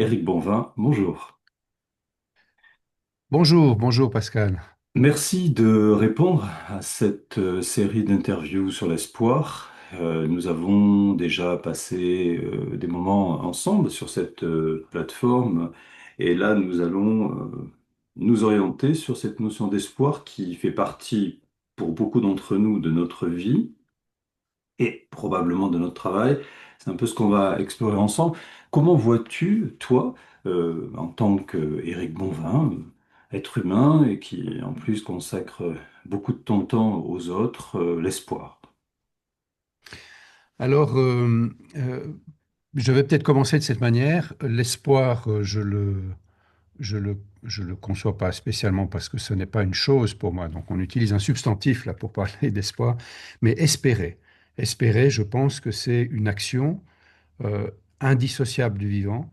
Éric Bonvin, bonjour. Bonjour, bonjour Pascal. Merci de répondre à cette série d'interviews sur l'espoir. Nous avons déjà passé des moments ensemble sur cette plateforme et là nous allons nous orienter sur cette notion d'espoir qui fait partie pour beaucoup d'entre nous de notre vie et probablement de notre travail. C'est un peu ce qu'on va explorer ensemble. Comment vois-tu, toi, en tant qu'Éric Bonvin, être humain et qui en plus consacre beaucoup de ton temps aux autres, l'espoir? Alors, je vais peut-être commencer de cette manière. L'espoir, je le conçois pas spécialement parce que ce n'est pas une chose pour moi. Donc, on utilise un substantif là pour parler d'espoir, mais espérer. Espérer, je pense que c'est une action euh, indissociable du vivant.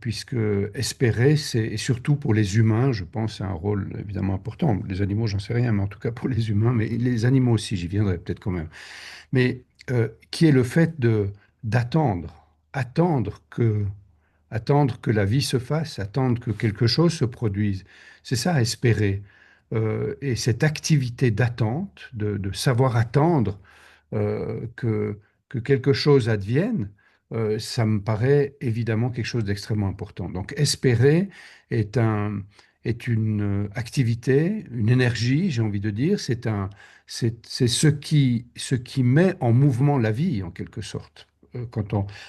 Puisque espérer, c'est, et surtout pour les humains, je pense, c'est un rôle évidemment important. Les animaux, j'en sais rien, mais en tout cas pour les humains, mais les animaux aussi, j'y viendrai peut-être quand même. Mais qui est le fait de d'attendre, attendre que, attendre que la vie se fasse, attendre que quelque chose se produise. C'est ça, espérer. Et cette activité d'attente, de savoir attendre que quelque chose advienne, ça me paraît évidemment quelque chose d'extrêmement important. Donc espérer est est une activité, une énergie, j'ai envie de dire, c'est ce qui met en mouvement la vie, en quelque sorte.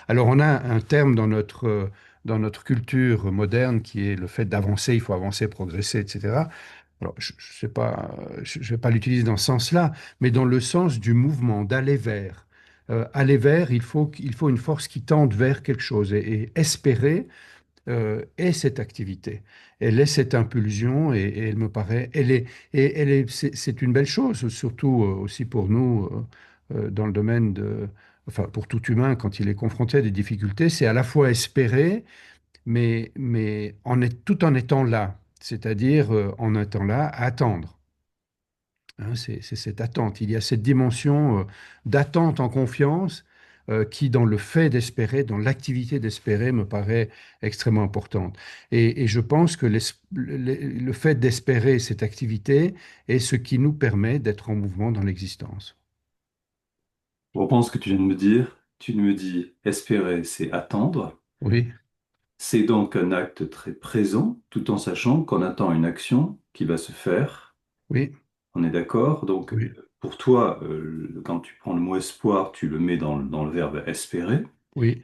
Alors, on a un terme dans notre culture moderne qui est le fait d'avancer, il faut avancer, progresser, etc. Alors, je ne sais pas, je vais pas l'utiliser dans ce sens-là, mais dans le sens du mouvement, d'aller vers. Aller vers, il faut une force qui tende vers quelque chose. Et espérer est cette activité. Elle est cette impulsion et elle me paraît, c'est une belle chose, surtout aussi pour nous dans le domaine enfin pour tout humain quand il est confronté à des difficultés, c'est à la fois espérer, mais tout en étant là, c'est-à-dire en étant là à attendre. Hein, c'est cette attente. Il y a cette dimension d'attente en confiance qui, dans le fait d'espérer, dans l'activité d'espérer, me paraît extrêmement importante. Et je pense que le fait d'espérer cette activité est ce qui nous permet d'être en mouvement dans l'existence. Je reprends ce que tu viens de me dire. Tu me dis espérer, c'est attendre. Oui, C'est donc un acte très présent, tout en sachant qu'on attend une action qui va se faire. oui, On est d'accord? Donc, oui, pour toi, quand tu prends le mot espoir, tu le mets dans le verbe espérer. oui.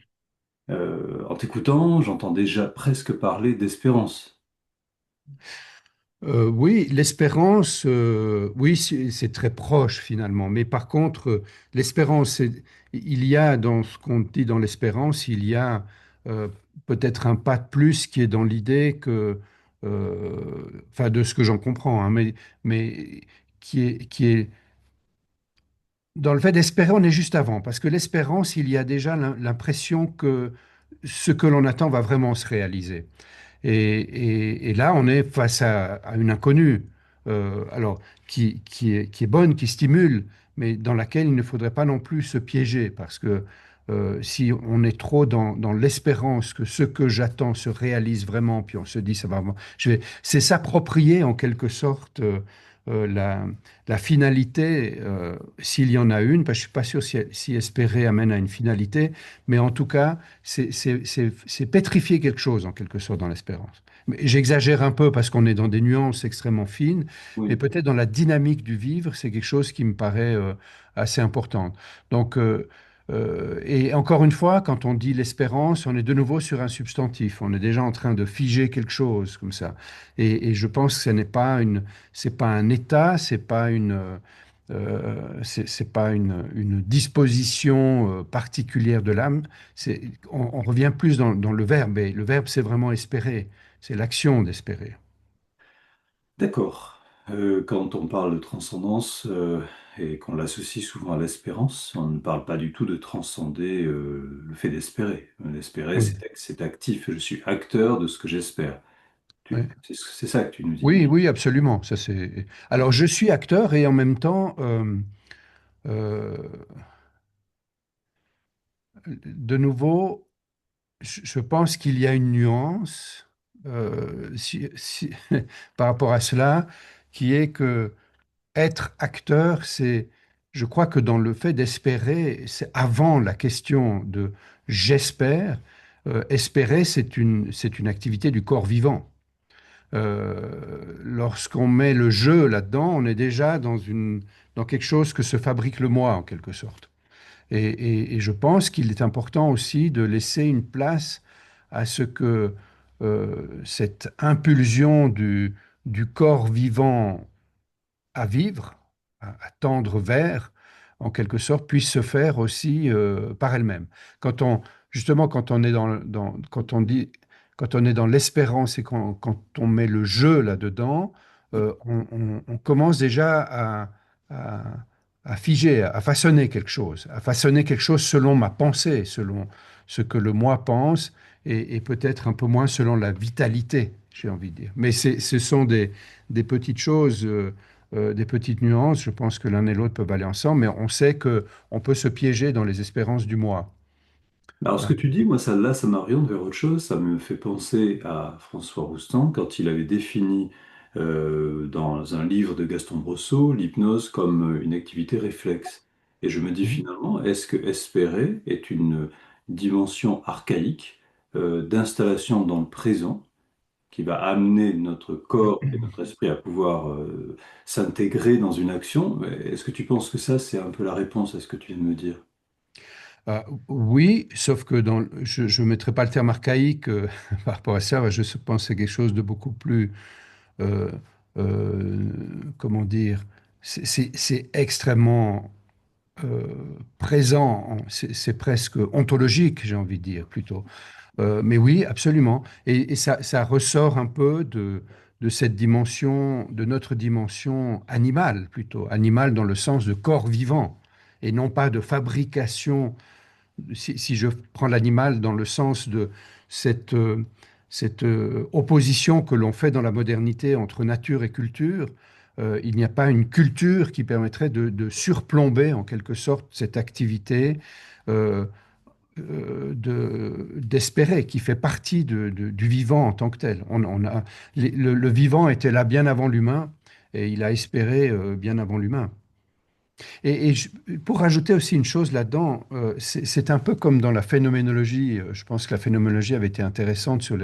En t'écoutant, j'entends déjà presque parler d'espérance. Oui, l'espérance, oui, c'est très proche finalement. Mais par contre, l'espérance, il y a dans ce qu'on dit dans l'espérance, il y a euh, peut-être un pas de plus qui est dans l'idée enfin de ce que j'en comprends, hein, mais qui est dans le fait d'espérer, on est juste avant, parce que l'espérance, il y a déjà l'impression que ce que l'on attend va vraiment se réaliser. Et là, on est face à une inconnue, alors qui est bonne, qui stimule, mais dans laquelle il ne faudrait pas non plus se piéger, parce que si on est trop dans l'espérance que ce que j'attends se réalise vraiment, puis on se dit ça va, c'est s'approprier en quelque sorte euh, la, la finalité, s'il y en a une, parce que je suis pas sûr si espérer amène à une finalité, mais en tout cas c'est pétrifier quelque chose en quelque sorte dans l'espérance. Mais j'exagère un peu parce qu'on est dans des nuances extrêmement fines, mais Oui. peut-être dans la dynamique du vivre, c'est quelque chose qui me paraît assez important. Donc, et encore une fois, quand on dit l'espérance, on est de nouveau sur un substantif. On est déjà en train de figer quelque chose comme ça. Et je pense que ce n'est pas c'est pas un état, c'est pas une disposition particulière de l'âme. On revient plus dans le verbe, et le verbe, c'est vraiment espérer. C'est l'action d'espérer. D'accord. Quand on parle de transcendance et qu'on l'associe souvent à l'espérance, on ne parle pas du tout de transcender le fait d'espérer. L'espérer, Oui, c'est actif. Je suis acteur de ce que j'espère. oui. C'est ça que tu nous dis. Oui, oui, absolument. Ça, c'est... Alors, je suis acteur et en même temps, euh, de nouveau. je pense qu'il y a une nuance par rapport à cela, qui est que être acteur, je crois que dans le fait d'espérer, c'est avant la question de j'espère. Espérer, c'est une activité du corps vivant. Lorsqu'on met le jeu là-dedans, on est déjà dans quelque chose que se fabrique le moi, en quelque sorte. Et je pense qu'il est important aussi de laisser une place à ce que cette impulsion du corps vivant à vivre, à tendre vers, en quelque sorte, puisse se faire aussi par elle-même. Quand on, justement, quand on est quand on dit, quand on est dans l'espérance et quand on met le jeu là-dedans, on commence déjà à, à figer, à façonner quelque chose selon ma pensée, selon ce que le moi pense, et peut-être un peu moins selon la vitalité, j'ai envie de dire. Mais ce sont des petites choses. Des petites nuances. Je pense que l'un et l'autre peuvent aller ensemble, mais on sait que on peut se piéger dans les espérances du moi. Alors, ce Hein. que tu dis, moi, ça, là, ça m'oriente vers autre chose. Ça me fait penser à François Roustan quand il avait défini dans un livre de Gaston Brosseau l'hypnose comme une activité réflexe. Et je me dis Mhm. finalement, est-ce que espérer est une dimension archaïque d'installation dans le présent qui va amener notre corps et notre esprit à pouvoir s'intégrer dans une action? Est-ce que tu penses que ça, c'est un peu la réponse à ce que tu viens de me dire? Oui, sauf que je ne mettrai pas le terme archaïque par rapport à ça. Je pense que c'est quelque chose de beaucoup plus, euh, euh, comment dire, c'est extrêmement euh, présent. C'est presque ontologique, j'ai envie de dire plutôt. Mais oui, absolument. Et ça ressort un peu de cette dimension, de notre dimension animale, plutôt. Animale dans le sens de corps vivant, et non pas de fabrication. Si je prends l'animal dans le sens de cette, cette opposition que l'on fait dans la modernité entre nature et culture, il n'y a pas une culture qui permettrait de surplomber en quelque sorte cette activité. euh, d'espérer, qui fait partie du vivant en tant que tel. Le vivant était là bien avant l'humain et il a espéré bien avant l'humain. Pour rajouter aussi une chose là-dedans, c'est un peu comme dans la phénoménologie. Je pense que la phénoménologie avait été intéressante sur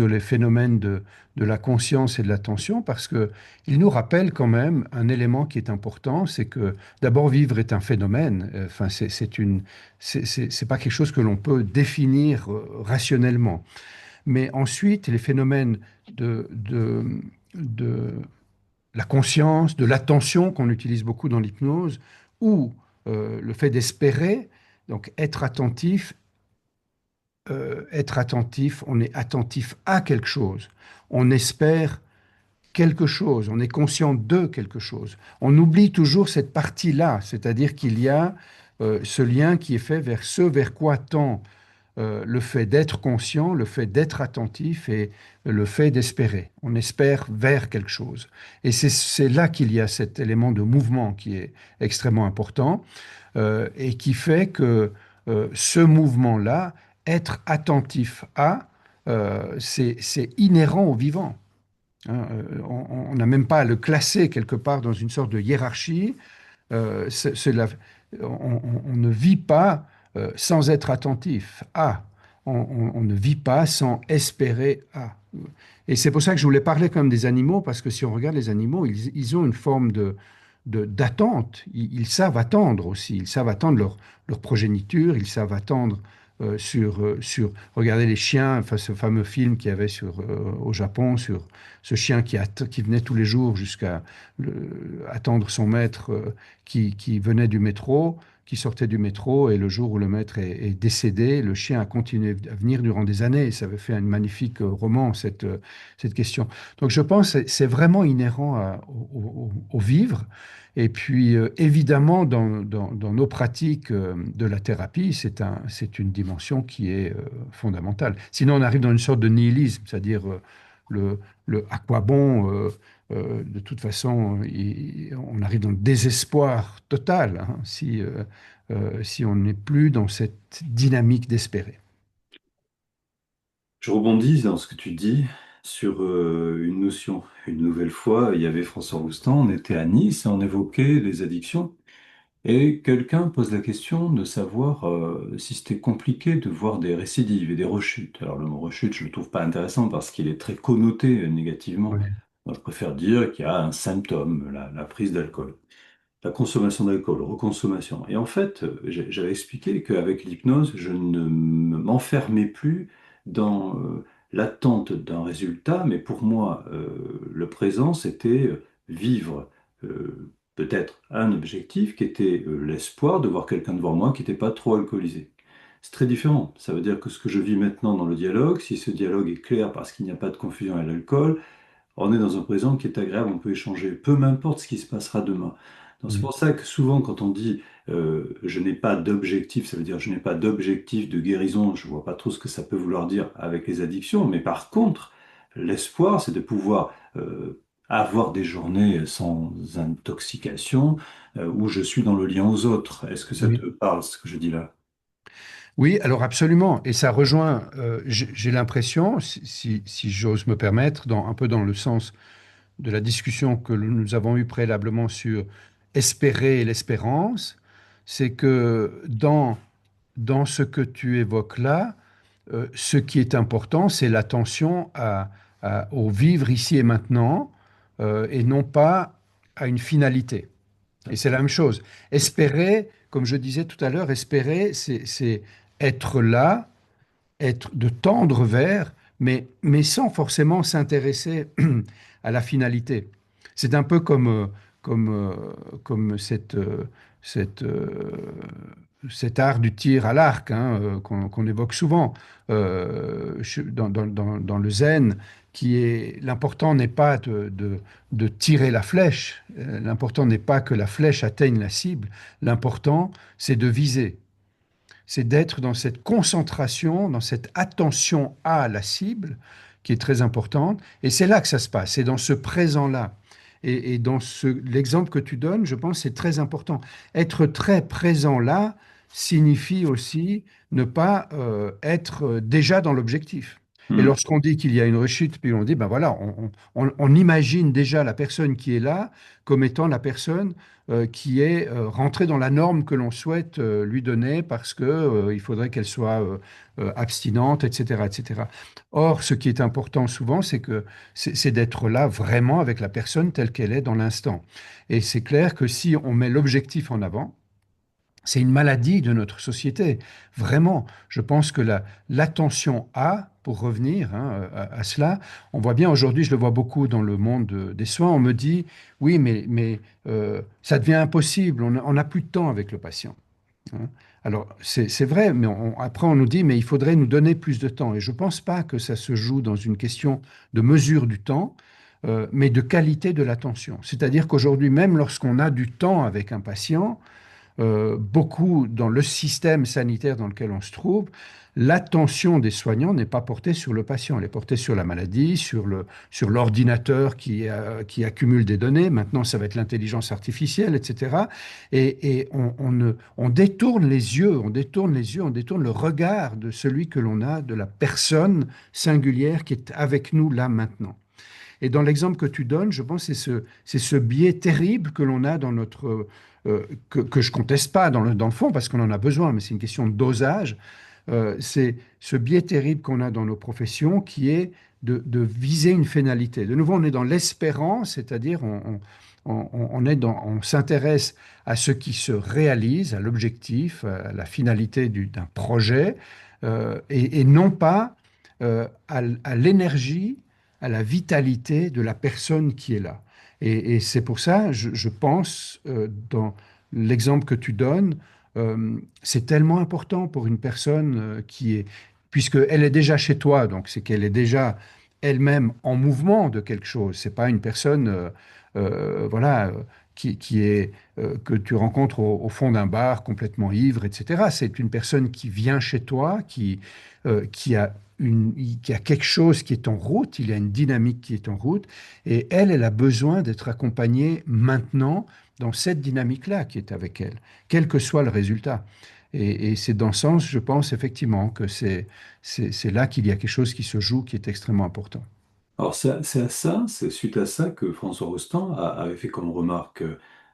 les phénomènes de la conscience et de l'attention parce que il nous rappelle quand même un élément qui est important, c'est que d'abord vivre est un phénomène. Enfin, c'est pas quelque chose que l'on peut définir rationnellement. Mais ensuite, les phénomènes de la conscience, de l'attention qu'on utilise beaucoup dans l'hypnose, ou le fait d'espérer, donc être attentif, on est attentif à quelque chose, on espère quelque chose, on est conscient de quelque chose. On oublie toujours cette partie-là, c'est-à-dire qu'il y a ce lien qui est fait vers ce vers quoi tend le fait d'être conscient, le fait d'être attentif et le fait d'espérer. On espère vers quelque chose. Et c'est là qu'il y a cet élément de mouvement qui est extrêmement important et qui fait que ce mouvement-là, être attentif à, c'est inhérent au vivant. Hein. On n'a même pas à le classer quelque part dans une sorte de hiérarchie. On ne vit pas sans être attentif à. On ne vit pas sans espérer à. Et c'est pour ça que je voulais parler quand même des animaux, parce que si on regarde les animaux, ils ont une forme d'attente. Ils savent attendre aussi. Ils savent attendre leur progéniture. Ils savent attendre regardez les chiens, enfin, ce fameux film qu'il y avait au Japon sur ce chien qui venait tous les jours jusqu'à attendre son maître qui venait du métro, qui sortait du métro, et le jour où le maître est décédé, le chien a continué à venir durant des années, et ça avait fait un magnifique roman, cette question. Donc je pense que c'est vraiment inhérent au vivre. Et puis, évidemment, dans nos pratiques de la thérapie, c'est une dimension qui est fondamentale. Sinon, on arrive dans une sorte de nihilisme, c'est-à-dire à quoi bon, de toute façon, on arrive dans le désespoir total hein, si on n'est plus dans cette dynamique d'espérer. Je rebondis dans ce que tu dis sur une notion. Une nouvelle fois, il y avait François Roustan, on était à Nice et on évoquait les addictions. Et quelqu'un pose la question de savoir si c'était compliqué de voir des récidives et des rechutes. Alors le mot rechute, je ne le trouve pas intéressant parce qu'il est très connoté négativement. Oui. Moi, je préfère dire qu'il y a un symptôme, la prise d'alcool. La consommation d'alcool, reconsommation. Et en fait, j'avais expliqué qu'avec l'hypnose, je ne m'enfermais plus dans l'attente d'un résultat, mais pour moi, le présent, c'était vivre peut-être un objectif qui était l'espoir de voir quelqu'un devant moi qui n'était pas trop alcoolisé. C'est très différent. Ça veut dire que ce que je vis maintenant dans le dialogue, si ce dialogue est clair parce qu'il n'y a pas de confusion à l'alcool, on est dans un présent qui est agréable, on peut échanger, peu m'importe ce qui se passera demain. Donc c'est Mm. pour ça que souvent quand on dit je n'ai pas d'objectif, ça veut dire je n'ai pas d'objectif de guérison, je vois pas trop ce que ça peut vouloir dire avec les addictions, mais par contre, l'espoir, c'est de pouvoir avoir des journées sans intoxication, où je suis dans le lien aux autres. Est-ce que ça te Oui. parle, ce que je dis là? Oui, alors absolument. Et ça rejoint, j'ai l'impression, si j'ose me permettre, un peu dans le sens de la discussion que nous avons eue préalablement sur espérer et l'espérance, c'est que dans ce que tu évoques là, ce qui est important, c'est l'attention au vivre ici et maintenant, et non pas à une finalité. Et c'est la même chose. Espérer, comme je disais tout à l'heure, espérer, c'est être là, de tendre vers, mais sans forcément s'intéresser à la finalité. C'est un peu comme cette, cet art du tir à l'arc, hein, qu'on évoque souvent dans le zen, qui est l'important n'est pas de tirer la flèche, l'important n'est pas que la flèche atteigne la cible, l'important c'est de viser, c'est d'être dans cette concentration, dans cette attention à la cible qui est très importante. Et c'est là que ça se passe, c'est dans ce présent-là. Et dans l'exemple que tu donnes, je pense que c'est très important. Être très présent là signifie aussi ne pas être déjà dans l'objectif. Et Hmm. lorsqu'on dit qu'il y a une rechute, puis on dit, ben voilà, on imagine déjà la personne qui est là comme étant la personne qui est rentrée dans la norme que l'on souhaite lui donner parce que il faudrait qu'elle soit abstinente, etc., etc. Or, ce qui est important souvent, c'est que c'est d'être là vraiment avec la personne telle qu'elle est dans l'instant. Et c'est clair que si on met l'objectif en avant, c'est une maladie de notre société. Vraiment, je pense que l'attention à, pour revenir hein, à cela, on voit bien aujourd'hui, je le vois beaucoup dans le monde des soins, on me dit, oui, mais ça devient impossible, on n'a plus de temps avec le patient, hein. Alors, c'est vrai, mais après, on nous dit, mais il faudrait nous donner plus de temps. Et je ne pense pas que ça se joue dans une question de mesure du temps, mais de qualité de l'attention. C'est-à-dire qu'aujourd'hui, même lorsqu'on a du temps avec un patient, beaucoup dans le système sanitaire dans lequel on se trouve, l'attention des soignants n'est pas portée sur le patient, elle est portée sur la maladie, sur l'ordinateur qui accumule des données. Maintenant, ça va être l'intelligence artificielle, etc. Et on détourne les yeux, on détourne le regard de celui que l'on a, de la personne singulière qui est avec nous là maintenant. Et dans l'exemple que tu donnes, je pense que c'est ce biais terrible que l'on a dans notre, que je conteste pas dans le fond parce qu'on en a besoin, mais c'est une question de dosage. C'est ce biais terrible qu'on a dans nos professions qui est de viser une finalité. De nouveau, on est dans l'espérance, c'est-à-dire on s'intéresse à ce qui se réalise, à l'objectif, à la finalité d'un projet, et non pas à l'énergie, à la vitalité de la personne qui est là. Et c'est pour ça, je pense, dans l'exemple que tu donnes, c'est tellement important pour une personne qui est, puisqu'elle est déjà chez toi, donc c'est qu'elle est déjà elle-même en mouvement de quelque chose. C'est pas une personne, voilà, qui est que tu rencontres au fond d'un bar complètement ivre, etc. C'est une personne qui vient chez toi, qui a qui a quelque chose qui est en route, il y a une dynamique qui est en route, et elle a besoin d'être accompagnée maintenant dans cette dynamique-là qui est avec elle, quel que soit le résultat. Et c'est dans ce sens, je pense effectivement que c'est là qu'il y a quelque chose qui se joue qui est extrêmement important. Alors c'est à ça, c'est suite à ça que François Rostand avait fait comme remarque,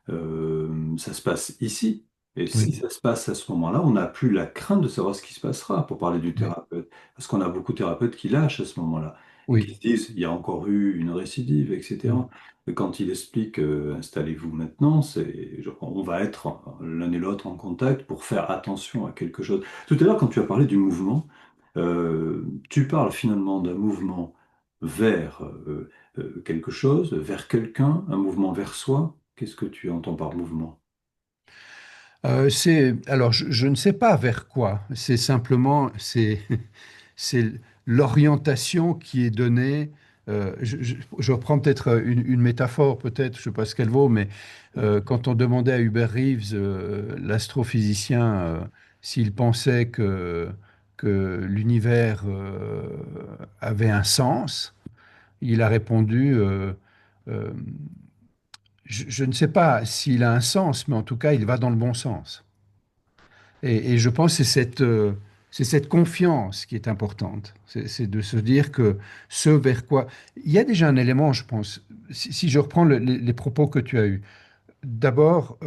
ça se passe ici. Et si Oui, ça se passe à ce moment-là, on n'a plus la crainte de savoir ce qui se passera pour parler du oui, thérapeute. Parce qu'on a beaucoup de thérapeutes qui lâchent à ce moment-là et qui oui, se disent, il y a encore eu une récidive, oui. etc. Mais quand il explique, installez-vous maintenant, on va être l'un et l'autre en contact pour faire attention à quelque chose. Tout à l'heure, quand tu as parlé du mouvement, tu parles finalement d'un mouvement vers quelque chose, vers quelqu'un, un mouvement vers soi. Qu'est-ce que tu entends par mouvement? Alors, je ne sais pas vers quoi. C'est simplement, c'est l'orientation qui est donnée. Je reprends peut-être une métaphore, peut-être, je ne sais pas ce qu'elle vaut, mais quand on demandait à Hubert Reeves, l'astrophysicien, s'il pensait que l'univers avait un sens, il a répondu, euh, je ne sais pas s'il a un sens, mais en tout cas, il va dans le bon sens. Et je pense que c'est cette confiance qui est importante. C'est de se dire que ce vers quoi... Il y a déjà un élément, je pense, si je reprends les propos que tu as eus. D'abord,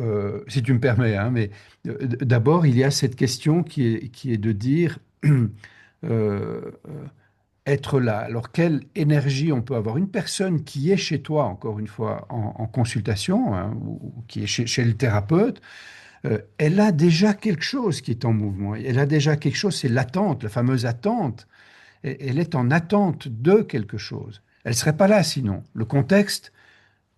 si tu me permets, hein, mais d'abord, il y a cette question qui est de dire euh, être là. Alors, quelle énergie on peut avoir? Une personne qui est chez toi, encore une fois, en consultation, hein, ou qui est chez le thérapeute, elle a déjà quelque chose qui est en mouvement. Elle a déjà quelque chose, c'est l'attente, la fameuse attente. Elle est en attente de quelque chose. Elle ne serait pas là sinon. Le contexte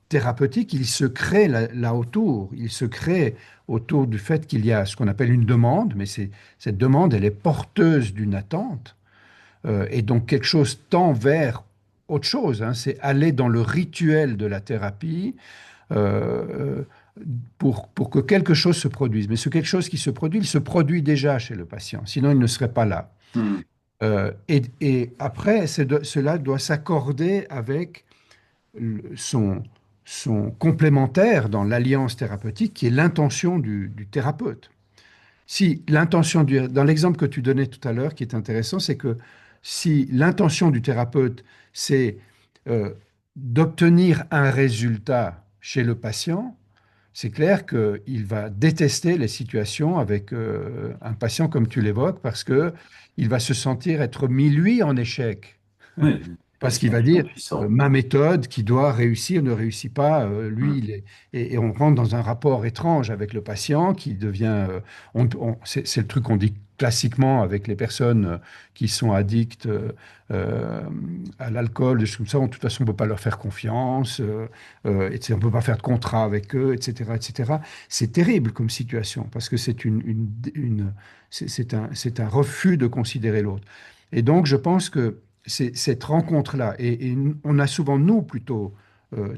thérapeutique, il se crée là autour. Il se crée autour du fait qu'il y a ce qu'on appelle une demande, mais cette demande, elle est porteuse d'une attente. Et donc quelque chose tend vers autre chose, hein. C'est aller dans le rituel de la thérapie, euh, pour que quelque chose se produise. Mais ce quelque chose qui se produit, il se produit déjà chez le patient, sinon il ne serait pas là. Hmm. Et après, cela doit s'accorder avec son complémentaire dans l'alliance thérapeutique, qui est l'intention du thérapeute. Si l'intention dans l'exemple que tu donnais tout à l'heure, qui est intéressant, c'est que si l'intention du thérapeute, c'est euh, d'obtenir un résultat chez le patient, c'est clair qu'il va détester les situations avec un patient comme tu l'évoques parce que il va se sentir être mis lui en échec. Oui, Parce qu'il patient va est dire, impuissant. ma méthode qui doit réussir ne réussit pas, Hmm. lui, et on rentre dans un rapport étrange avec le patient qui devient, c'est le truc qu'on dit classiquement avec les personnes qui sont addictes euh, à l'alcool, des choses comme ça. De toute façon, on ne peut pas leur faire confiance, etc. On ne peut pas faire de contrat avec eux, etc., etc. C'est terrible comme situation parce que c'est un refus de considérer l'autre. Et donc, je pense que c'est cette rencontre-là. Et on a souvent, nous, plutôt,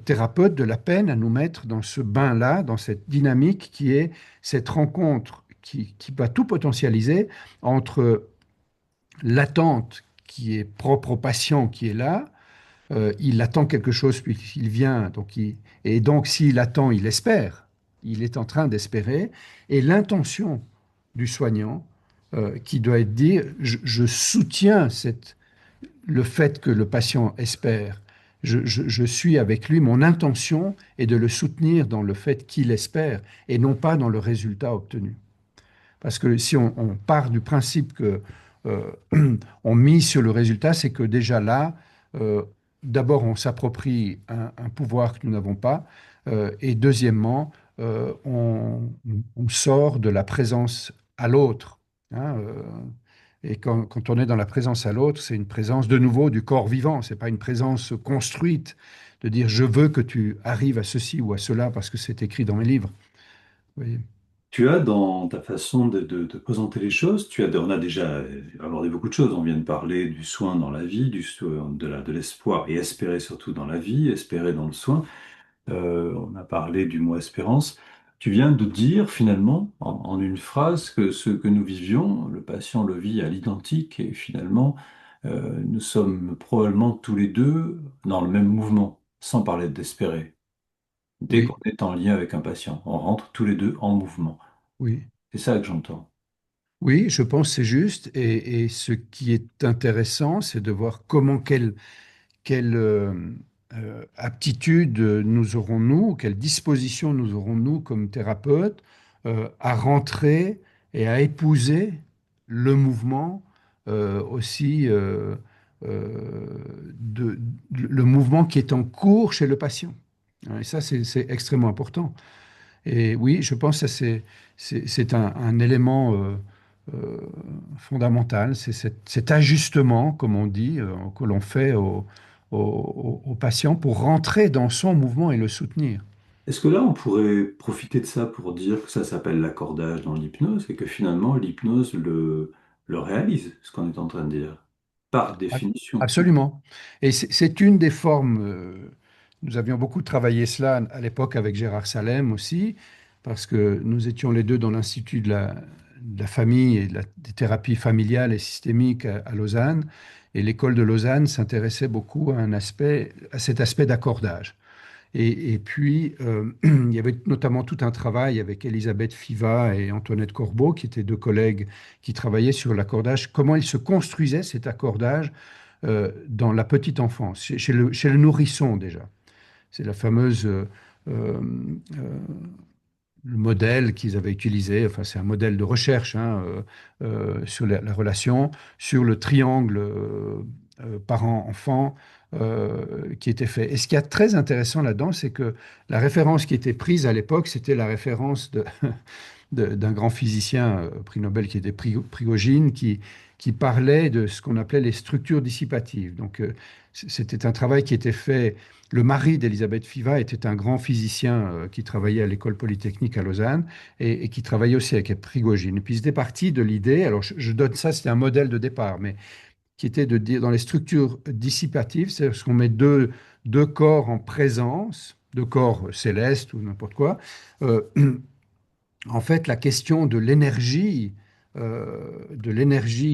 thérapeutes, de la peine à nous mettre dans ce bain-là, dans cette dynamique qui est cette rencontre qui va tout potentialiser entre l'attente qui est propre au patient qui est là, il attend quelque chose, puis il vient, et donc s'il attend, il espère, il est en train d'espérer, et l'intention du soignant qui doit être dit, je soutiens le fait que le patient espère. Je suis avec lui, mon intention est de le soutenir dans le fait qu'il espère et non pas dans le résultat obtenu. Parce que si on part du principe que euh, on mise sur le résultat, c'est que déjà là, euh, d'abord on s'approprie un pouvoir que nous n'avons pas, et deuxièmement, on sort de la présence à l'autre, hein, et quand on est dans la présence à l'autre, c'est une présence de nouveau du corps vivant, c'est pas une présence construite de dire je veux que tu arrives à ceci ou à cela parce que c'est écrit dans mes livres. Vous voyez. Tu as dans ta façon de présenter les choses, on a déjà abordé beaucoup de choses. On vient de parler du soin dans la vie, de l'espoir et espérer surtout dans la vie, espérer dans le soin. On a parlé du mot espérance. Tu viens de dire finalement, en une phrase, que ce que nous vivions, le patient le vit à l'identique et finalement, nous sommes probablement tous les deux dans le même mouvement, sans parler d'espérer. Dès Oui, qu'on est en lien avec un patient, on rentre tous les deux en mouvement. oui. C'est ça que j'entends. Oui, je pense que c'est juste. Et ce qui est intéressant, c'est de voir quelle aptitude nous aurons-nous, quelle disposition nous aurons-nous comme thérapeutes à rentrer et à épouser le mouvement aussi, de, le mouvement qui est en cours chez le patient. Et ça, c'est extrêmement important. Et oui, je pense que ça, c'est un élément euh, fondamental, c'est cet ajustement, comme on dit, que l'on fait au patient pour rentrer dans son mouvement et le soutenir. Est-ce que là, on pourrait profiter de ça pour dire que ça s'appelle l'accordage dans l'hypnose et que finalement, l'hypnose le réalise, ce qu'on est en train de dire, par Ab- définition? Absolument. Et c'est une des formes, nous avions beaucoup travaillé cela à l'époque avec Gérard Salem aussi, parce que nous étions les deux dans l'Institut de la famille et des thérapies familiales et systémiques à Lausanne. Et l'école de Lausanne s'intéressait beaucoup à cet aspect d'accordage. Et puis, il y avait notamment tout un travail avec Elisabeth Fiva et Antoinette Corbeau, qui étaient deux collègues qui travaillaient sur l'accordage, comment il se construisait cet accordage dans la petite enfance, chez le nourrisson déjà. C'est la fameuse euh, euh, le modèle qu'ils avaient utilisé, enfin c'est un modèle de recherche hein, sur la relation, sur le triangle parent-enfant qui était fait. Et ce qui est très intéressant là-dedans, c'est que la référence qui était prise à l'époque, c'était la référence d'un grand physicien, prix Nobel qui était Prigogine, qui parlait de ce qu'on appelait les structures dissipatives. Donc, c'était un travail qui était fait. Le mari d'Elisabeth Fiva était un grand physicien qui travaillait à l'école polytechnique à Lausanne et qui travaillait aussi avec Prigogine. Et puis, ils étaient partis de l'idée, alors je donne ça, c'était un modèle de départ, mais qui était de dire dans les structures dissipatives, c'est parce qu'on met deux corps en présence, deux corps célestes ou n'importe quoi, euh, en fait, la question de l'énergie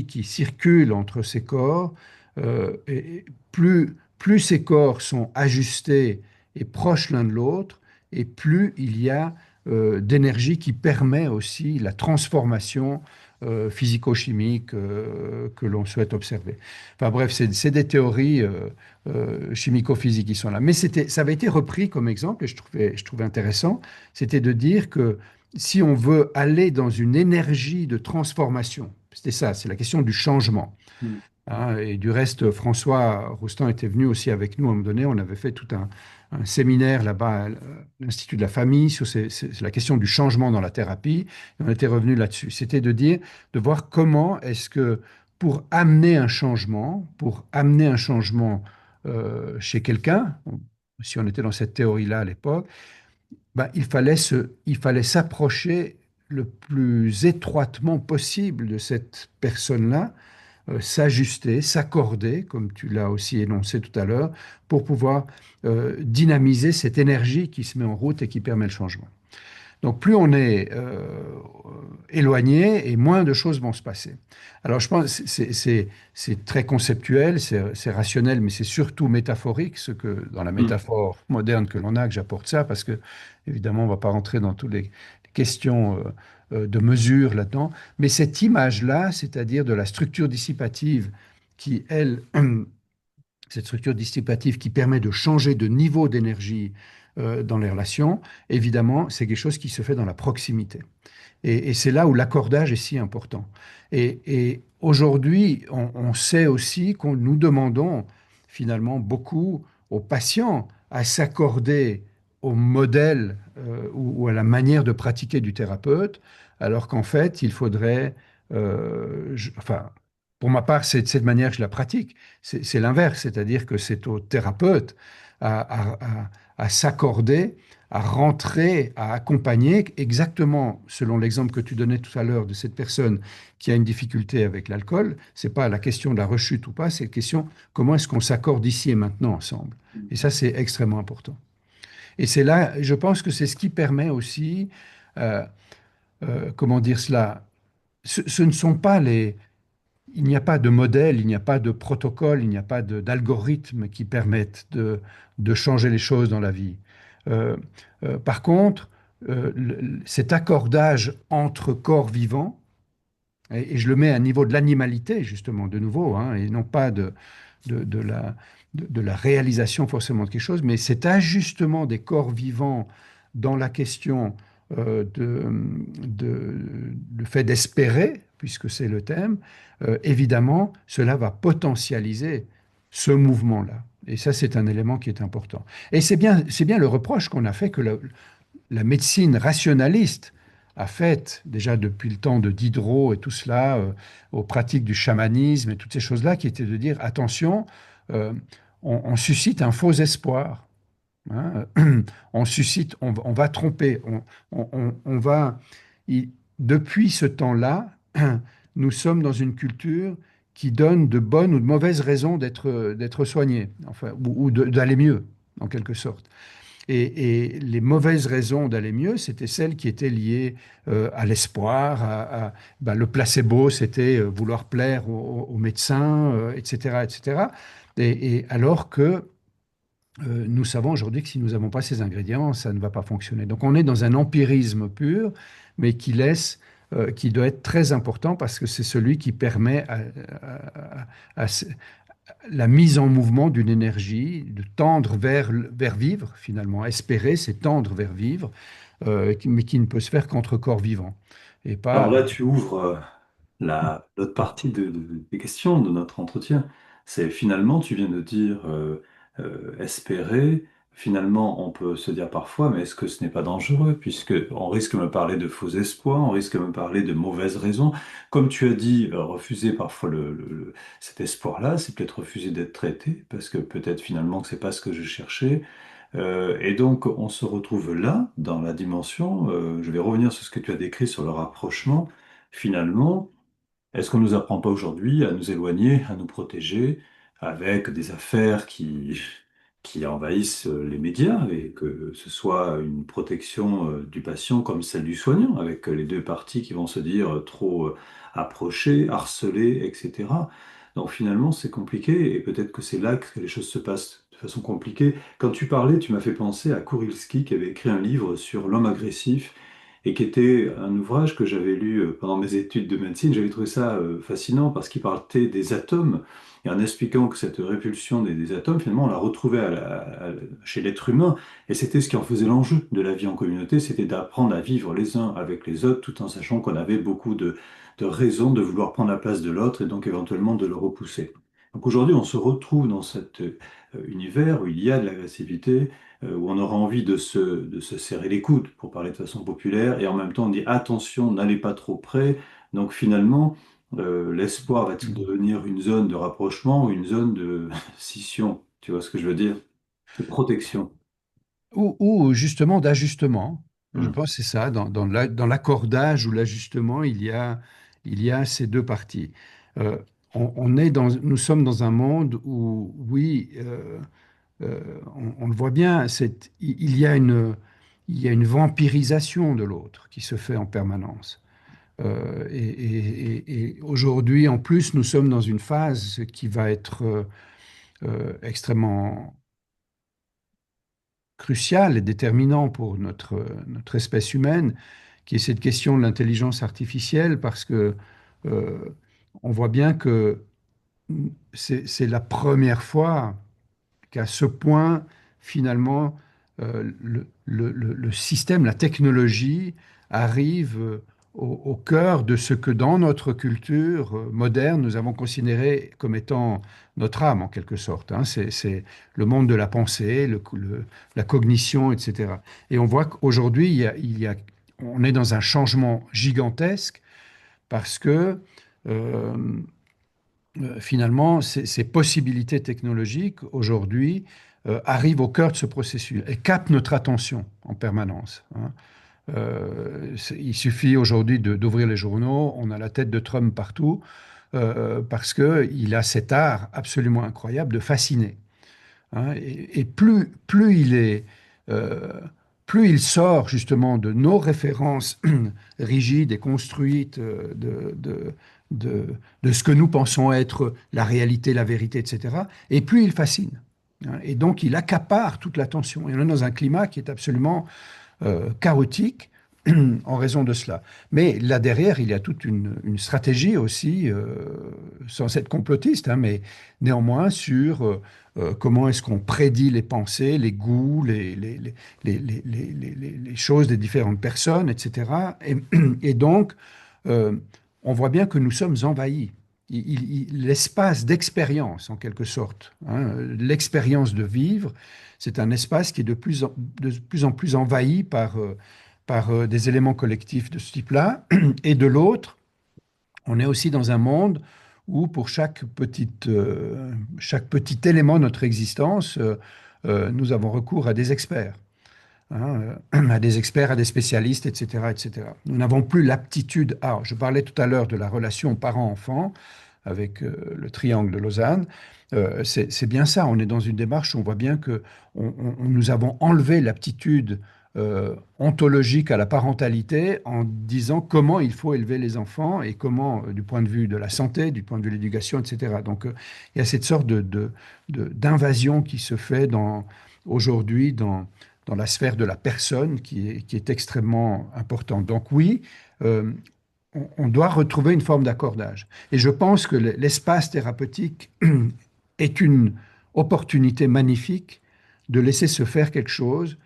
qui circule entre ces corps, plus ces corps sont ajustés et proches l'un de l'autre, et plus il y a d'énergie qui permet aussi la transformation physico-chimique que l'on souhaite observer. Enfin bref, c'est des théories chimico-physiques qui sont là. Mais ça avait été repris comme exemple, et je trouvais intéressant, c'était de dire que si on veut aller dans une énergie de transformation, c'était ça, c'est la question du changement. Hmm. Hein. Et du reste, François Roustan était venu aussi avec nous à un moment donné. On avait fait tout un séminaire là-bas à l'Institut de la famille sur la question du changement dans la thérapie. Et on était revenu là-dessus. C'était de voir comment est-ce que pour amener un changement chez quelqu'un, si on était dans cette théorie-là à l'époque, ben, il fallait s'approcher le plus étroitement possible de cette personne-là, s'ajuster, s'accorder, comme tu l'as aussi énoncé tout à l'heure, pour pouvoir dynamiser cette énergie qui se met en route et qui permet le changement. Donc plus on est éloigné et moins de choses vont se passer. Alors je pense que c'est très conceptuel, c'est rationnel, mais c'est surtout métaphorique, ce que dans la Hmm. métaphore moderne que l'on a, que j'apporte ça, parce que évidemment on ne va pas rentrer dans toutes les questions de mesure là-dedans, mais cette image-là, c'est-à-dire de la structure dissipative qui, elle, cette structure dissipative qui permet de changer de niveau d'énergie dans les relations, évidemment, c'est quelque chose qui se fait dans la proximité. Et c'est là où l'accordage est si important. Et aujourd'hui, on sait aussi qu'on nous demandons finalement beaucoup aux patients à s'accorder au modèle ou à la manière de pratiquer du thérapeute, alors qu'en fait, il faudrait, enfin, pour ma part, c'est de cette manière que je la pratique. C'est l'inverse, c'est-à-dire que c'est au thérapeute à s'accorder, à rentrer, à accompagner, exactement selon l'exemple que tu donnais tout à l'heure de cette personne qui a une difficulté avec l'alcool. C'est pas la question de la rechute ou pas, c'est la question comment est-ce qu'on s'accorde ici et maintenant ensemble. Et ça, c'est extrêmement important. Et c'est là, je pense que c'est ce qui permet aussi, euh, comment dire cela, ce ne sont pas il n'y a pas de modèle, il n'y a pas de protocole, il n'y a pas d'algorithme qui permettent de changer les choses dans la vie. Euh, par contre, cet accordage entre corps vivants, Et je le mets à un niveau de l'animalité, justement, de nouveau, hein, et non pas de la, de la réalisation forcément de quelque chose, mais cet ajustement des corps vivants dans la question le fait d'espérer, puisque c'est le thème, évidemment, cela va potentialiser ce mouvement-là. Et ça, c'est un élément qui est important. Et c'est bien le reproche qu'on a fait que la médecine rationaliste a fait, déjà depuis le temps de Diderot et tout cela, aux pratiques du chamanisme et toutes ces choses-là, qui étaient de dire, attention, euh, on suscite un faux espoir. Hein. On suscite, on va tromper, on va... il- depuis ce temps-là, nous sommes dans une culture qui donne de bonnes ou de mauvaises raisons d'être soigné, enfin, ou d'aller mieux, en quelque sorte. Et les mauvaises raisons d'aller mieux, c'était celles qui étaient liées à l'espoir, ben, le placebo, c'était vouloir plaire aux médecins, etc., etc. Et alors que nous savons aujourd'hui que si nous n'avons pas ces ingrédients, ça ne va pas fonctionner. Donc on est dans un empirisme pur, mais qui doit être très important parce que c'est celui qui permet à la mise en mouvement d'une énergie, de tendre vers vivre, finalement. Espérer, c'est tendre vers vivre, mais qui ne peut se faire qu'entre corps vivants. Et Alors pas. là, tu ouvres l'autre partie des questions de notre entretien. C'est finalement, tu viens de dire espérer. Finalement, on peut se dire parfois, mais est-ce que ce n'est pas dangereux? Puisque on risque de me parler de faux espoirs, on risque de me parler de mauvaises raisons. Comme tu as dit, refuser parfois cet espoir-là, c'est peut-être refuser d'être traité, parce que peut-être finalement que c'est pas ce que je cherchais. Et donc, on se retrouve là, dans la dimension, je vais revenir sur ce que tu as décrit sur le rapprochement. Finalement, est-ce qu'on ne nous apprend pas aujourd'hui à nous éloigner, à nous protéger avec des affaires qui envahissent les médias et que ce soit une protection du patient comme celle du soignant, avec les deux parties qui vont se dire trop approchées, harcelées, etc. Donc finalement, c'est compliqué et peut-être que c'est là que les choses se passent de façon compliquée. Quand tu parlais, tu m'as fait penser à Kurilski qui avait écrit un livre sur l'homme agressif et qui était un ouvrage que j'avais lu pendant mes études de médecine. J'avais trouvé ça fascinant parce qu'il parlait des atomes et en expliquant que cette répulsion des atomes, finalement, on la retrouvait chez l'être humain et c'était ce qui en faisait l'enjeu de la vie en communauté, c'était d'apprendre à vivre les uns avec les autres tout en sachant qu'on avait beaucoup de raisons de vouloir prendre la place de l'autre et donc éventuellement de le repousser. Donc aujourd'hui, on se retrouve dans cet univers où il y a de l'agressivité, où on aura envie de se serrer les coudes, pour parler de façon populaire, et en même temps on dit attention, n'allez pas trop près. Donc finalement, l'espoir va-t-il devenir une zone de rapprochement ou une zone de scission? Tu vois ce que je veux dire? De protection. Ou justement d'ajustement. Je Hmm. pense que c'est ça, dans l'accordage ou l'ajustement, il y a ces deux parties. Euh, nous sommes dans un monde où, oui, on le voit bien, il y a une vampirisation de l'autre qui se fait en permanence. Et aujourd'hui, en plus, nous sommes dans une phase qui va être extrêmement crucial et déterminant pour notre espèce humaine, qui est cette question de l'intelligence artificielle, parce que euh, on voit bien que c'est la première fois qu'à ce point, finalement, le système, la technologie arrive au cœur de ce que dans notre culture moderne, nous avons considéré comme étant notre âme, en quelque sorte. Hein. C'est le monde de la pensée, la cognition, etc. Et on voit qu'aujourd'hui, on est dans un changement gigantesque parce que euh, finalement, ces possibilités technologiques aujourd'hui arrivent au cœur de ce processus et captent notre attention en permanence. Hein. Il suffit aujourd'hui d'ouvrir les journaux, on a la tête de Trump partout, parce qu'il a cet art absolument incroyable de fasciner. Hein. Et euh, plus il sort justement de nos références rigides et construites de, de ce que nous pensons être la réalité, la vérité, etc., et plus il fascine. Hein. Et donc il accapare toute l'attention. Et on est dans un climat qui est absolument chaotique, en raison de cela. Mais là derrière, il y a toute une stratégie aussi, sans être complotiste, hein, mais néanmoins sur comment est-ce qu'on prédit les pensées, les goûts, les choses des différentes personnes, etc. Et donc, euh, on voit bien que nous sommes envahis. L'espace d'expérience, en quelque sorte, hein, l'expérience de vivre, c'est un espace qui est de plus en plus envahi par des éléments collectifs de ce type-là. Et de l'autre, on est aussi dans un monde où pour chaque petit élément de notre existence, nous avons recours à des experts, hein, à des experts, à des spécialistes, etc., etc. Nous n'avons plus l'aptitude à. Je parlais tout à l'heure de la relation parent-enfant avec le triangle de Lausanne. C'est bien ça. On est dans une démarche où on voit bien que nous avons enlevé l'aptitude ontologique à la parentalité en disant comment il faut élever les enfants et comment, du point de vue de la santé, du point de vue de l'éducation, etc. Donc, il y a cette sorte d'invasion qui se fait aujourd'hui dans la sphère de la personne qui est extrêmement importante. Donc oui, euh, on doit retrouver une forme d'accordage. Et je pense que l'espace thérapeutique est une opportunité magnifique de laisser se faire quelque chose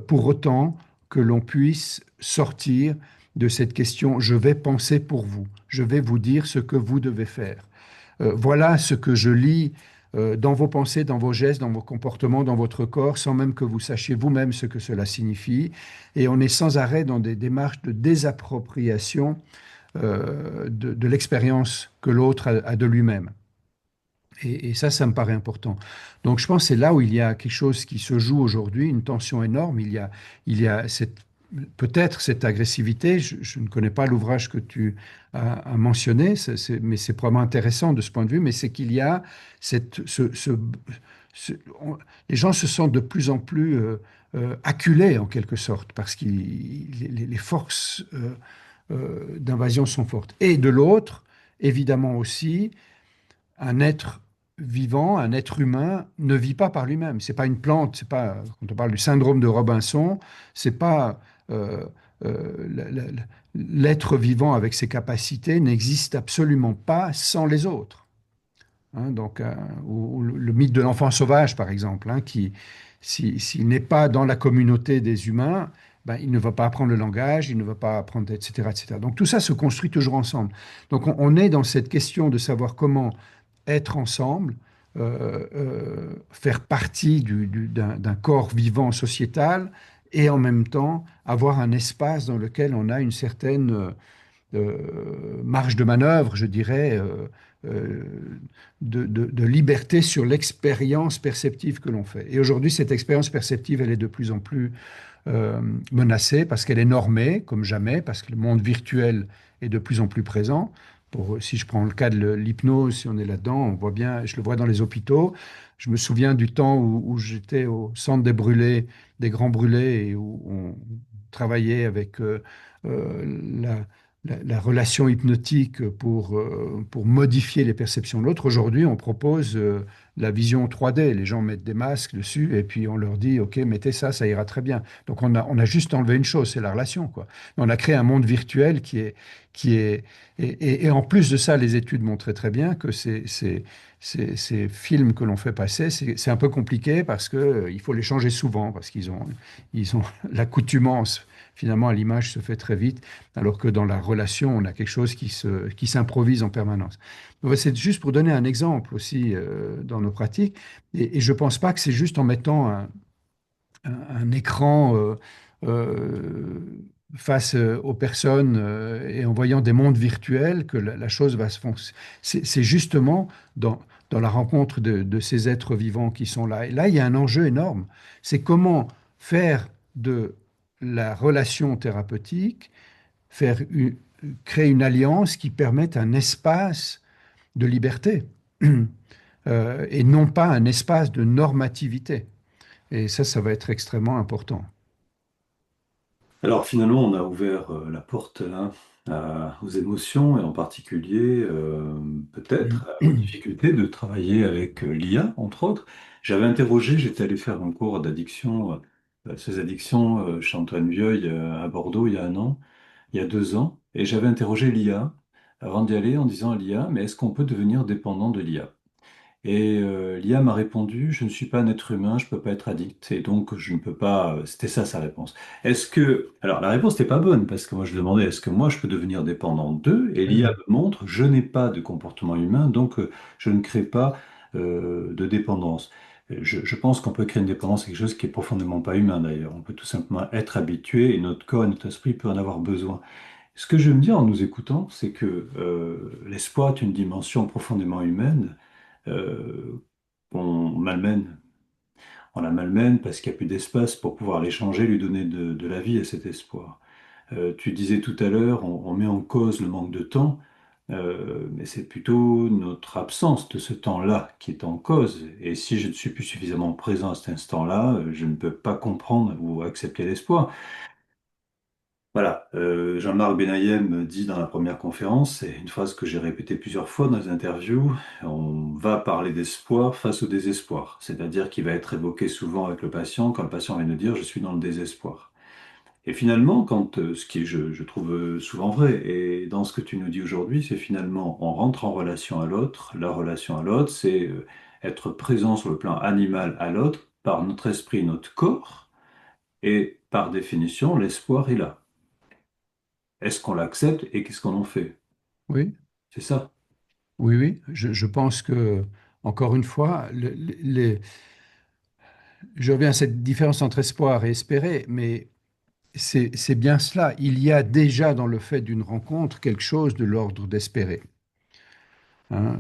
pour autant que l'on puisse sortir de cette question, je vais penser pour vous, je vais vous dire ce que vous devez faire. Voilà ce que je lis dans vos pensées, dans vos gestes, dans vos comportements, dans votre corps, sans même que vous sachiez vous-même ce que cela signifie. Et on est sans arrêt dans des démarches de désappropriation de l'expérience que l'autre a de lui-même. Et ça, ça me paraît important. Donc, je pense que c'est là où il y a quelque chose qui se joue aujourd'hui, une tension énorme. Il y a peut-être cette agressivité. Je ne connais pas l'ouvrage que tu as mentionné, mais c'est probablement intéressant de ce point de vue. Mais c'est qu'il y a cette, ce- on- les gens se sentent de plus en plus acculés en quelque sorte parce que les forces d'invasion sont fortes. Et de l'autre, évidemment aussi un être vivant, un être humain, ne vit pas par lui-même. C'est pas une plante. C'est pas quand on parle du syndrome de Robinson, c'est pas euh, l'être vivant avec ses capacités n'existe absolument pas sans les autres. Hein. Donc, ou le mythe de l'enfant sauvage, par exemple, hein, qui, s'il n'est pas dans la communauté des humains, ben, il ne va pas apprendre le langage, il ne va pas apprendre, etc., etc. Donc tout ça se construit toujours ensemble. Donc on est dans cette question de savoir comment être ensemble, faire partie d'un corps vivant sociétal et en même temps avoir un espace dans lequel on a une certaine marge de manœuvre, je dirais, euh, de liberté sur l'expérience perceptive que l'on fait. Et aujourd'hui, cette expérience perceptive, elle est de plus en plus menacée parce qu'elle est normée comme jamais, parce que le monde virtuel est de plus en plus présent. Si je prends le cas de l'hypnose, si on est là-dedans, on voit bien, je le vois dans les hôpitaux. Je me souviens du temps où j'étais au centre des brûlés, des grands brûlés, et où on travaillait avec la, la relation hypnotique pour modifier les perceptions de l'autre. Aujourd'hui, on propose la vision 3D. Les gens mettent des masques dessus et puis on leur dit, OK, mettez ça, ça ira très bien. Donc on a juste enlevé une chose, c'est la relation, quoi. Mais on a créé un monde virtuel qui est et en plus de ça, les études montraient très bien que ces films que l'on fait passer, c'est un peu compliqué parce que, il faut les changer souvent, parce ils ont l'accoutumance finalement à l'image se fait très vite, alors que dans la relation, on a quelque chose qui s'improvise en permanence. Donc, c'est juste pour donner un exemple aussi dans nos pratiques. Et je ne pense pas que c'est juste en mettant un écran face aux personnes et en voyant des mondes virtuels que la chose va se faire. C'est justement dans la rencontre de ces êtres vivants qui sont là. Et là, il y a un enjeu énorme. C'est comment faire de la relation thérapeutique, faire créer une alliance qui permette un espace de liberté et non pas un espace de normativité. Et ça va être extrêmement important. Alors finalement, on a ouvert la porte hein, aux émotions et en particulier peut-être aux difficultés de travailler avec l'IA, entre autres. J'avais interrogé, j'étais allé faire un cours d'addiction ces addictions chez Antoine Vieuil à Bordeaux il y a un an, il y a 2 ans, et j'avais interrogé l'IA avant d'y aller en disant à l'IA, mais est-ce qu'on peut devenir dépendant de l'IA? Et l'IA m'a répondu, je ne suis pas un être humain, je ne peux pas être addict, et donc je ne peux pas. C'était ça sa réponse. Est-ce que. Alors la réponse n'était pas bonne, parce que moi je demandais, est-ce que moi je peux devenir dépendant d'eux? Et l'IA Oui, me montre, je n'ai pas de comportement humain, donc je ne crée pas de dépendance. Je pense qu'on peut créer une dépendance, quelque chose qui est profondément pas humain d'ailleurs. On peut tout simplement être habitué, et notre corps et notre esprit peuvent en avoir besoin. Ce que je me dis en nous écoutant, c'est que l'espoir est une dimension profondément humaine qu'on malmène. On la malmène parce qu'il n'y a plus d'espace pour pouvoir l'échanger, lui donner de la vie à cet espoir. Tu disais tout à l'heure, on met en cause le manque de temps, mais c'est plutôt notre absence de ce temps-là qui est en cause. Et si je ne suis plus suffisamment présent à cet instant-là, je ne peux pas comprendre ou accepter l'espoir. Voilà, Jean-Marc Benayem dit dans la première conférence, c'est une phrase que j'ai répétée plusieurs fois dans les interviews, on va parler d'espoir face au désespoir, c'est-à-dire qu'il va être évoqué souvent avec le patient quand le patient vient nous dire je suis dans le désespoir. Et finalement, quand ce qui est, je trouve souvent vrai, et dans ce que tu nous dis aujourd'hui, c'est finalement on rentre en relation à l'autre, la relation à l'autre, c'est être présent sur le plan animal à l'autre par notre esprit, notre corps, et par définition, l'espoir est là. Est-ce qu'on l'accepte et qu'est-ce qu'on en fait? oui, C'est ça. oui, oui. Je pense que, encore une fois, je reviens à cette différence entre espoir et espérer, mais c'est bien cela. Il y a déjà dans le fait d'une rencontre quelque chose de l'ordre d'espérer, hein,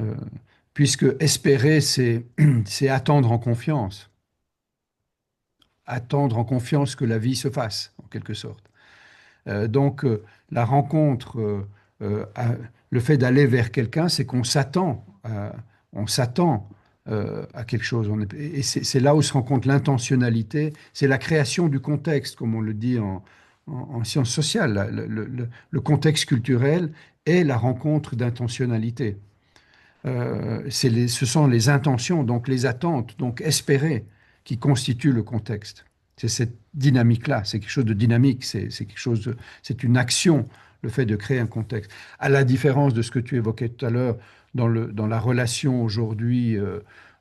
puisque espérer, c'est attendre en confiance, attendre en confiance que la vie se fasse, en quelque sorte. Donc, la rencontre, le fait d'aller vers quelqu'un, c'est qu'on s'attend, on s'attend à quelque chose. Et c'est là où se rencontre l'intentionnalité, c'est la création du contexte, comme on le dit en sciences sociales. Le contexte culturel est la rencontre d'intentionnalité. Ce sont les intentions, donc les attentes, donc espérées, qui constituent le contexte. C'est cette dynamique-là, c'est quelque chose de dynamique, c'est une action, le fait de créer un contexte. À la différence de ce que tu évoquais tout à l'heure dans la relation aujourd'hui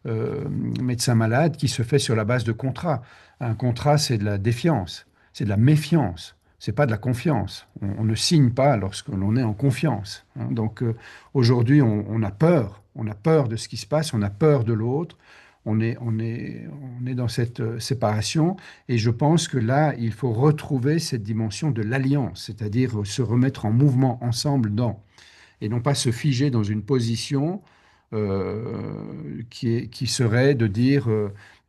médecin-malade qui se fait sur la base de contrats. Un contrat, c'est de la défiance, c'est de la méfiance. C'est pas de la confiance. On ne signe pas lorsque l'on est en confiance, hein. Donc aujourd'hui, on a peur de ce qui se passe, on a peur de l'autre, on est dans cette séparation, et je pense que là, il faut retrouver cette dimension de l'alliance, c'est-à-dire se remettre en mouvement ensemble et non pas se figer dans une position qui serait de dire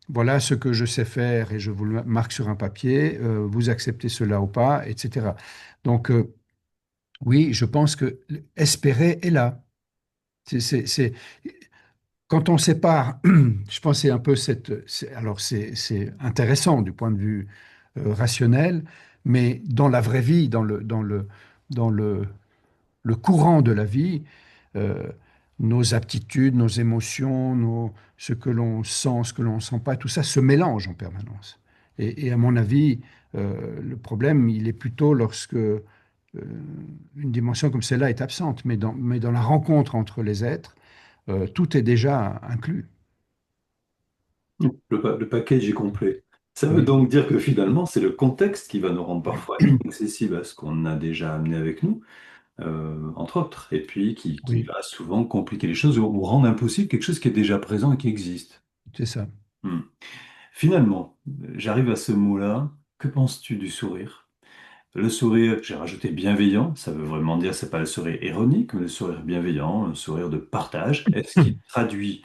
voilà ce que je sais faire et je vous le marque sur un papier, vous acceptez cela ou pas, etc. Donc, oui, je pense que espérer est là. C'est, c'est- c'est- Quand on sépare, je pense que c'est un peu alors c'est intéressant du point de vue rationnel, mais dans la vraie vie, dans le courant de la vie, euh, nos aptitudes, nos émotions, ce que l'on sent, ce que l'on ne sent pas, tout ça se mélange en permanence. Et à mon avis, le problème, il est plutôt lorsque une dimension comme celle-là est absente, mais dans la rencontre entre les êtres, tout est déjà inclus. Le package est complet. Ça veut Oui, donc dire que finalement, c'est le contexte qui va nous rendre parfois inaccessibles à ce qu'on a déjà amené avec nous, entre autres, et puis qui oui, va souvent compliquer les choses ou rendre impossible quelque chose qui est déjà présent et qui existe. c'est ça. Hmm. Finalement, j'arrive à ce mot-là. Que penses-tu du sourire? Le sourire, j'ai rajouté bienveillant, ça veut vraiment dire, c'est pas le sourire ironique, mais le sourire bienveillant, un sourire de partage. Est-ce qu'il traduit,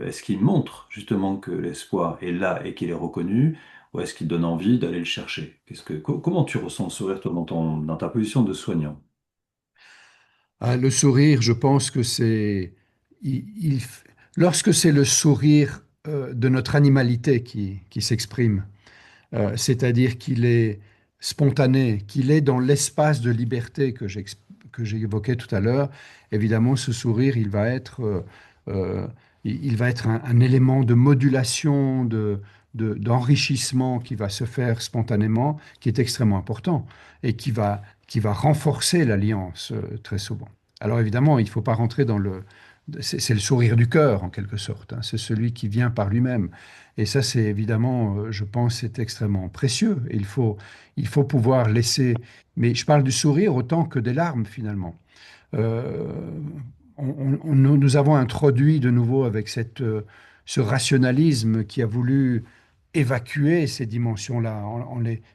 est-ce qu'il montre justement que l'espoir est là et qu'il est reconnu, ou est-ce qu'il donne envie d'aller le chercher? Comment tu ressens le sourire, toi, dans ta position de soignant? Ah, le sourire, je pense que il- il f- lorsque c'est le sourire de notre animalité qui s'exprime, c'est-à-dire qu'il est spontané, qu'il est dans l'espace de liberté que j'ai évoqué tout à l'heure, évidemment, ce sourire, il va être un élément de modulation, d'enrichissement qui va se faire spontanément, qui est extrêmement important et qui va renforcer l'alliance très souvent. Alors évidemment, il ne faut pas rentrer dans le... C'est le sourire du cœur, en quelque sorte, hein. C'est celui qui vient par lui-même. Et ça, c'est évidemment, je pense, c'est extrêmement précieux. Et il faut pouvoir laisser... Mais je parle du sourire autant que des larmes, finalement. Euh, nous avons introduit de nouveau avec ce rationalisme qui a voulu évacuer ces dimensions-là,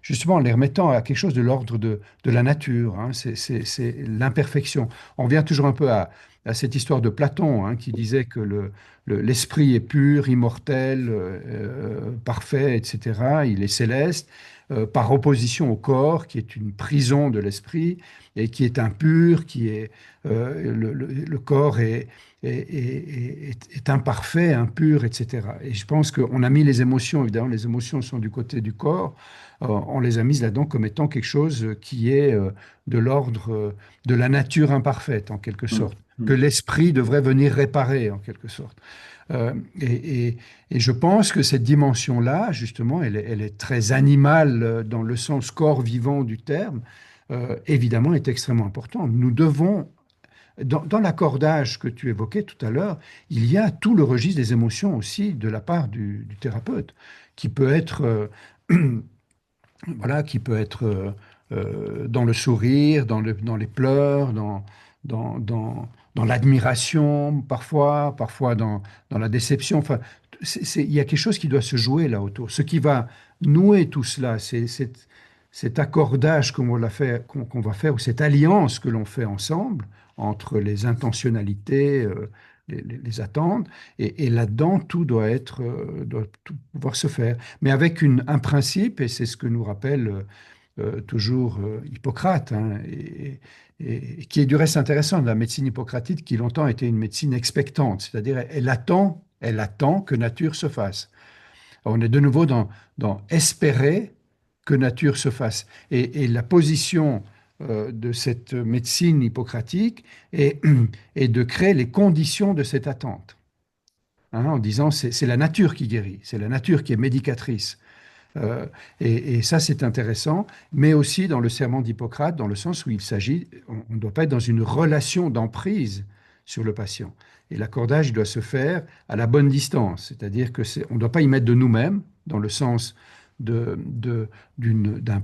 justement en les remettant à quelque chose de l'ordre de la nature, hein. C'est l'imperfection. On revient toujours un peu à cette histoire de Platon, hein, qui disait que l'esprit est pur, immortel, parfait, etc. Il est céleste, par opposition au corps, qui est une prison de l'esprit et qui est impur, le corps est imparfait, impur, etc. Et je pense qu'on a mis les émotions, évidemment, les émotions sont du côté du corps, on les a mises là-dedans comme étant quelque chose qui est de l'ordre de la nature imparfaite, en quelque Mm, sorte, que mm, l'esprit devrait venir réparer, en quelque sorte. Euh, et, et- et je pense que cette dimension-là, justement, elle est très animale dans le sens corps vivant du terme, évidemment, est extrêmement importante. Nous devons, dans l'accordage que tu évoquais tout à l'heure, il y a tout le registre des émotions aussi de la part du thérapeute, qui peut être, voilà, qui peut être dans le sourire, dans les pleurs, dans l'admiration parfois, parfois dans la déception. Enfin, il y a quelque chose qui doit se jouer là autour. Ce qui va nouer tout cela, c'est cet accordage qu'on va faire, ou cette alliance que l'on fait ensemble entre les intentionnalités, les attentes, et là-dedans, tout doit être, doit tout pouvoir se faire. Mais avec un principe, et c'est ce que nous rappelle toujours Hippocrate, hein, et qui est du reste intéressant, la médecine hippocratique qui longtemps était une médecine expectante, c'est-à-dire elle attend que nature se fasse. Alors, on est de nouveau dans espérer que nature se fasse. Et la position de cette médecine hippocratique est, est de créer les conditions de cette attente, hein, en disant c'est la nature qui guérit, c'est la nature qui est médicatrice. Euh, et ça, c'est intéressant, mais aussi dans le serment d'Hippocrate, dans le sens où il s'agit, on ne doit pas être dans une relation d'emprise sur le patient. Et l'accordage doit se faire à la bonne distance, c'est-à-dire que on ne doit pas y mettre de nous-mêmes, dans le sens d'un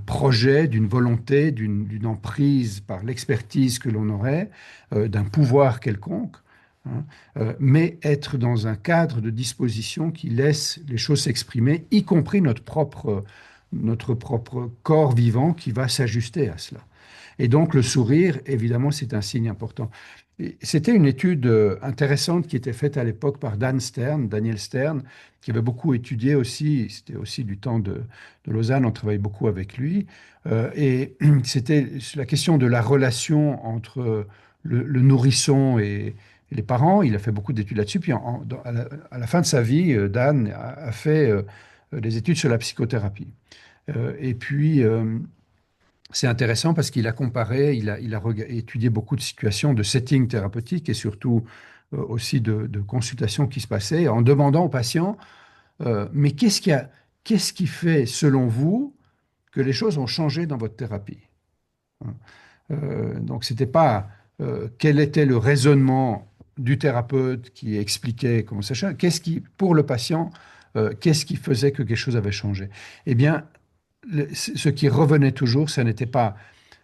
projet, d'une volonté, d'une emprise par l'expertise que l'on aurait, d'un pouvoir quelconque, hein, mais être dans un cadre de disposition qui laisse les choses s'exprimer, y compris notre propre corps vivant qui va s'ajuster à cela. Et donc le sourire, évidemment, c'est un signe important. C'était une étude intéressante qui était faite à l'époque par Daniel Stern, qui avait beaucoup étudié aussi, c'était aussi du temps de Lausanne, on travaillait beaucoup avec lui, et c'était la question de la relation entre le nourrisson et les parents. Il a fait beaucoup d'études là-dessus, puis à la fin de sa vie, Dan a fait des études sur la psychothérapie. Et puis, c'est intéressant parce qu'il a comparé, étudié beaucoup de situations, de settings thérapeutiques et surtout aussi de consultations qui se passaient en demandant aux patients, mais qu'est-ce qui fait, selon vous, que les choses ont changé dans votre thérapie? Hein. Donc, c'était pas quel était le raisonnement du thérapeute qui expliquait comment ça change, pour le patient, qu'est-ce qui faisait que quelque chose avait changé? Eh bien, ce qui revenait toujours, ce n'était pas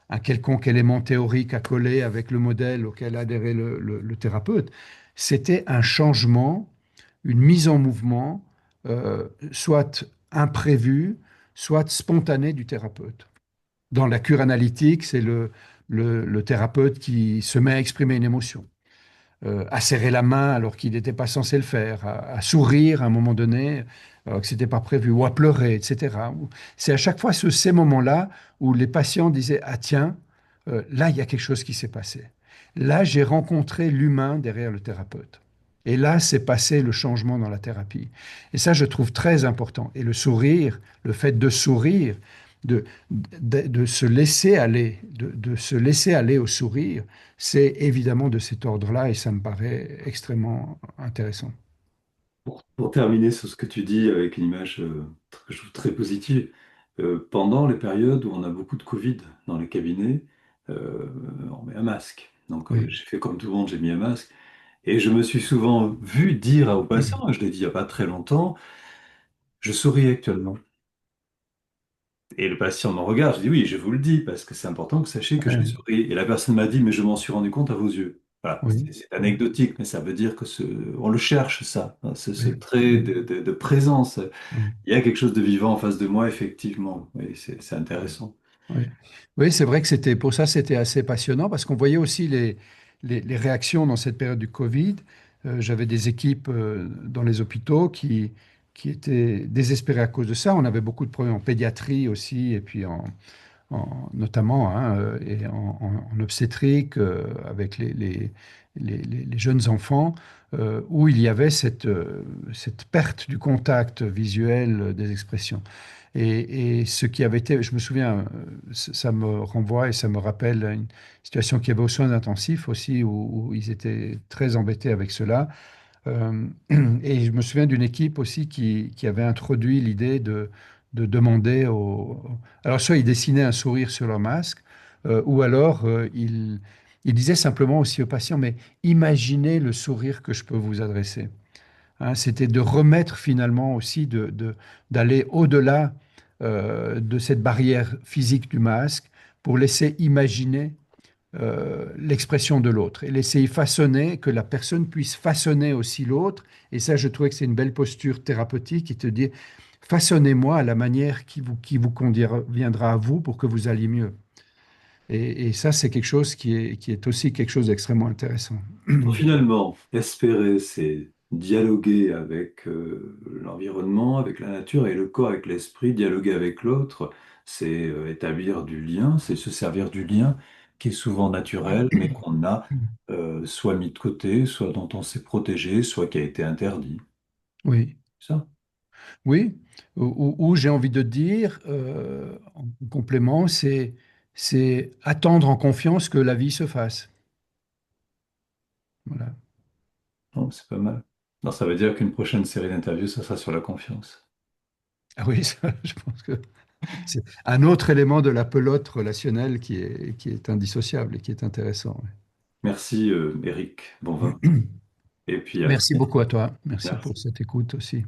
un quelconque élément théorique à coller avec le modèle auquel adhérait le thérapeute. C'était un changement, une mise en mouvement, soit imprévue, soit spontanée du thérapeute. Dans la cure analytique, c'est le thérapeute qui se met à exprimer une émotion, à serrer la main alors qu'il n'était pas censé le faire, à sourire à un moment donné alors que ce n'était pas prévu, ou à pleurer, etc. C'est à chaque fois ces moments-là où les patients disaient, ah tiens, là, il y a quelque chose qui s'est passé. Là, j'ai rencontré l'humain derrière le thérapeute. Et là, c'est passé le changement dans la thérapie. Et ça, je trouve très important. Et le sourire, le fait de sourire, de se laisser aller, de se laisser aller au sourire, c'est évidemment de cet ordre-là et ça me paraît extrêmement intéressant. Pour terminer sur ce que tu dis avec une image que je trouve très positive, pendant les périodes où on a beaucoup de Covid dans les cabinets, on met un masque. Donc Oui. j'ai fait comme tout le monde, j'ai mis un masque. Et je me suis souvent vu dire aux patients, je l'ai dit il n'y a pas très longtemps, je souris actuellement. Et le patient me regarde, je dis oui, je vous le dis, parce que c'est important que vous sachiez que je Ouais. souris. Et la personne m'a dit, mais je m'en suis rendu compte à vos yeux. Voilà, Oui. c'est anecdotique, mais ça veut dire que on le cherche, ça, hein, ce Oui. trait Oui. de présence. Oui. Il y a quelque chose de vivant en face de moi, effectivement. Et c'est intéressant. Oui, oui, c'est vrai que c'était pour ça c'était assez passionnant parce qu'on voyait aussi les réactions dans cette période du Covid. J'avais des équipes dans les hôpitaux qui étaient désespérées à cause de ça. On avait beaucoup de problèmes en pédiatrie aussi et puis notamment hein, et en obstétrique avec les jeunes enfants où il y avait cette perte du contact visuel des expressions. Et ce qui avait été, je me souviens, ça me renvoie et ça me rappelle une situation qu'il y avait aux soins intensifs aussi, où ils étaient très embêtés avec cela. Euh, et je me souviens d'une équipe aussi qui avait introduit l'idée de demander aux... Alors, soit ils dessinaient un sourire sur leur masque, ou alors ils disaient simplement aussi aux patients, mais imaginez le sourire que je peux vous adresser. Hein, c'était de remettre finalement aussi, d'aller au-delà de cette barrière physique du masque pour laisser imaginer l'expression de l'autre et laisser façonner, que la personne puisse façonner aussi l'autre. Et ça, je trouvais que c'est une belle posture thérapeutique qui te dit, façonnez-moi à la manière qui vous conviendra à vous pour que vous alliez mieux. Et ça, c'est quelque chose qui est aussi quelque chose d'extrêmement intéressant. Donc, finalement, espérer, c'est dialoguer avec l'environnement, avec la nature, et le corps avec l'esprit, dialoguer avec l'autre, c'est établir du lien, c'est se servir du lien qui est souvent naturel, mais qu'on a soit mis de côté, soit dont on s'est protégé, soit qui a été interdit. Oui. Ça. Oui, ou j'ai envie de dire, en complément, c'est attendre en confiance que la vie se fasse. Voilà. Non, c'est pas mal. Non, ça veut dire qu'une prochaine série d'interviews, ça sera sur la confiance. Ah oui, ça, je pense que c'est un autre élément de la pelote relationnelle qui est indissociable et qui est intéressant. Merci, Eric. Bon vin. Oui. Et puis à Merci très vite. beaucoup à toi. Merci pour Merci. cette écoute aussi.